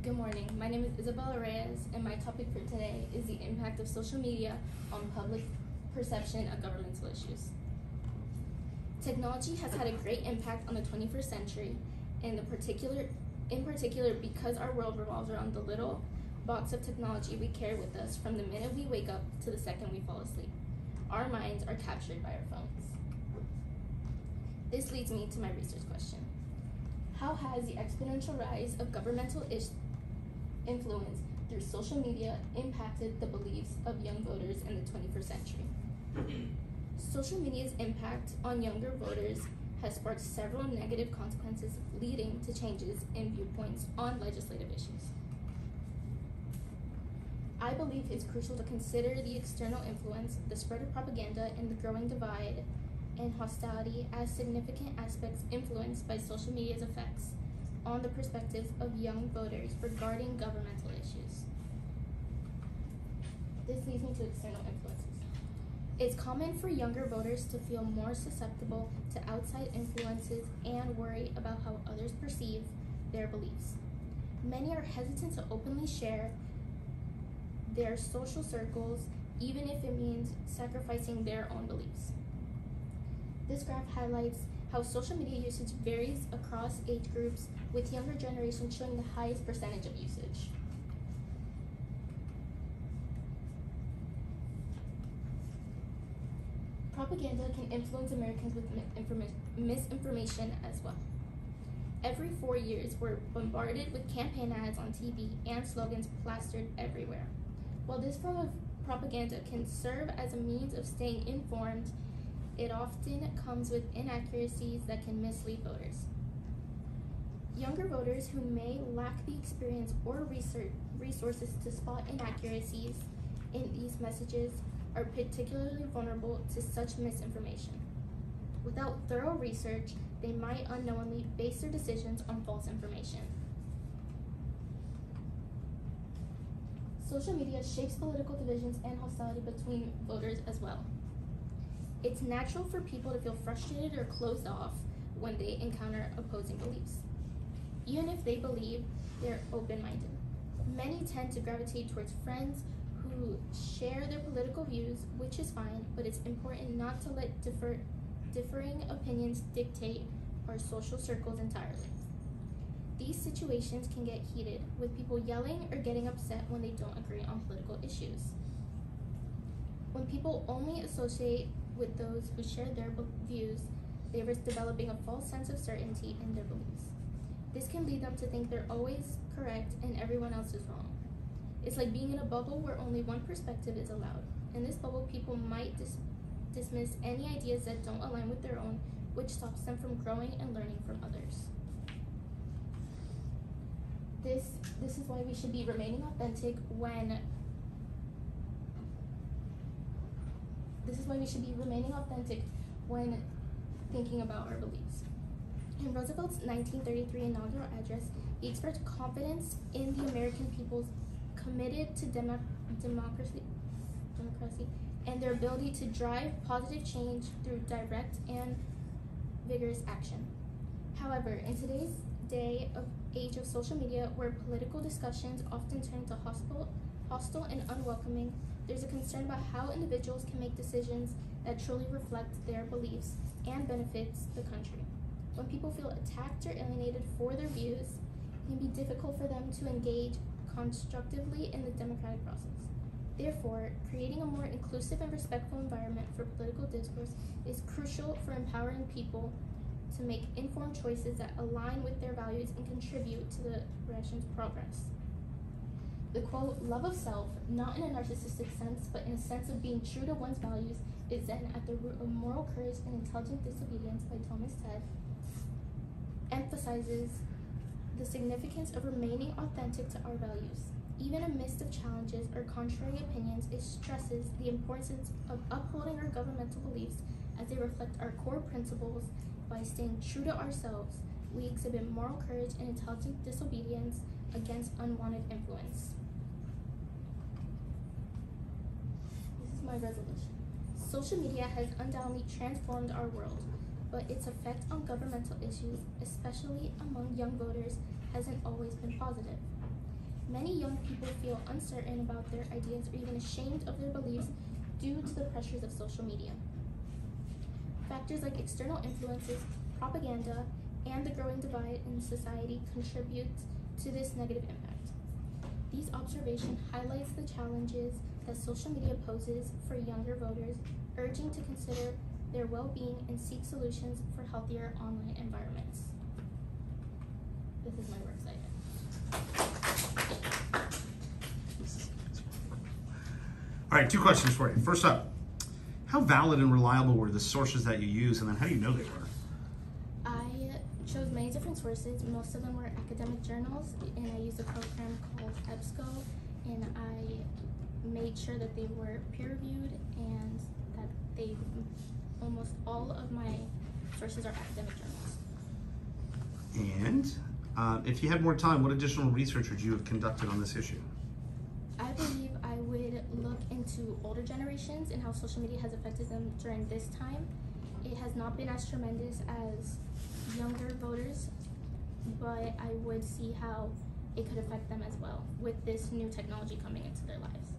Good morning. My name is Isabella Reyes, and my topic for today is the impact of social media on public perception of governmental issues. Technology has had a great impact on the 21st century, in particular because our world revolves around the little box of technology we carry with us from the minute we wake up to the second we fall asleep. Our minds are captured by our phones. This leads me to my research question. How has the exponential rise of governmental influence through social media impacted the beliefs of young voters in the 21st century? Social media's impact on younger voters has sparked several negative consequences, leading to changes in viewpoints on legislative issues. I believe it's crucial to consider the external influence, the spread of propaganda, and the growing divide and hostility as significant aspects influenced by social media's effects on the perspectives of young voters regarding governmental issues. This leads me to external influences. It's common for younger voters to feel more susceptible to outside influences and worry about how others perceive their beliefs. Many are hesitant to openly share their social circles, even if it means sacrificing their own beliefs. This graph highlights how social media usage varies across age groups, with younger generations showing the highest percentage of usage. Propaganda can influence Americans with misinformation as well. Every 4 years, we're bombarded with campaign ads on TV and slogans plastered everywhere. While this form of propaganda can serve as a means of staying informed, it often comes with inaccuracies that can mislead voters. Younger voters who may lack the experience or resources to spot inaccuracies in these messages are particularly vulnerable to such misinformation. Without thorough research, they might unknowingly base their decisions on false information. Social media shapes political divisions and hostility between voters as well. It's natural for people to feel frustrated or closed off when they encounter opposing beliefs, even if they believe they're open-minded. Many tend to gravitate towards friends who share their political views, which is fine, but it's important not to let differing opinions dictate our social circles entirely. These situations can get heated, with people yelling or getting upset when they don't agree on political issues. When people only associate with those who share their views, they risk developing a false sense of certainty in their beliefs. This can lead them to think they're always correct and everyone else is wrong. It's like being in a bubble where only one perspective is allowed. In this bubble, people might dismiss any ideas that don't align with their own, which stops them from growing and learning from others. This is why we should be remaining authentic when thinking about our beliefs. In Roosevelt's 1933 inaugural address, he expressed confidence in the American people's committed to democracy and their ability to drive positive change through direct and vigorous action. However, in today's age of social media, where political discussions often turn into hostile and unwelcoming, there's a concern about how individuals can make decisions that truly reflect their beliefs and benefits the country. When people feel attacked or alienated for their views, it can be difficult for them to engage constructively in the democratic process. Therefore, creating a more inclusive and respectful environment for political discourse is crucial for empowering people to make informed choices that align with their values and contribute to the nation's progress. The quote, "love of self, not in a narcissistic sense, but in a sense of being true to one's values, is then at the root of moral courage and intelligent disobedience," by Thomas Ted, emphasizes the significance of remaining authentic to our values. Even amidst of challenges or contrary opinions, it stresses the importance of upholding our governmental beliefs as they reflect our core principles. By staying true to ourselves, we exhibit moral courage and intelligent disobedience against unwanted influence. This is my resolution. Social media has undoubtedly transformed our world, but its effect on governmental issues, especially among young voters, hasn't always been positive. Many young people feel uncertain about their ideas or even ashamed of their beliefs due to the pressures of social media. Factors like external influences, propaganda, and the growing divide in society contribute to this negative impact. These observations highlights the challenges that social media poses for younger voters, urging to consider their well-being and seek solutions for healthier online environments. This is my work cited. All right, 2 questions for you. First up, how valid and reliable were the sources that you used, and then how do you know they were? I chose many different sources. Most of them were academic journals, and I used a program called EBSCO, and I made sure that they were peer-reviewed and that almost all of my sources are academic journals. And if you had more time, what additional research would you have conducted on this issue? I believe I would look into older generations and how social media has affected them during this time. It has not been as tremendous as younger voters, but I would see how it could affect them as well with this new technology coming into their lives.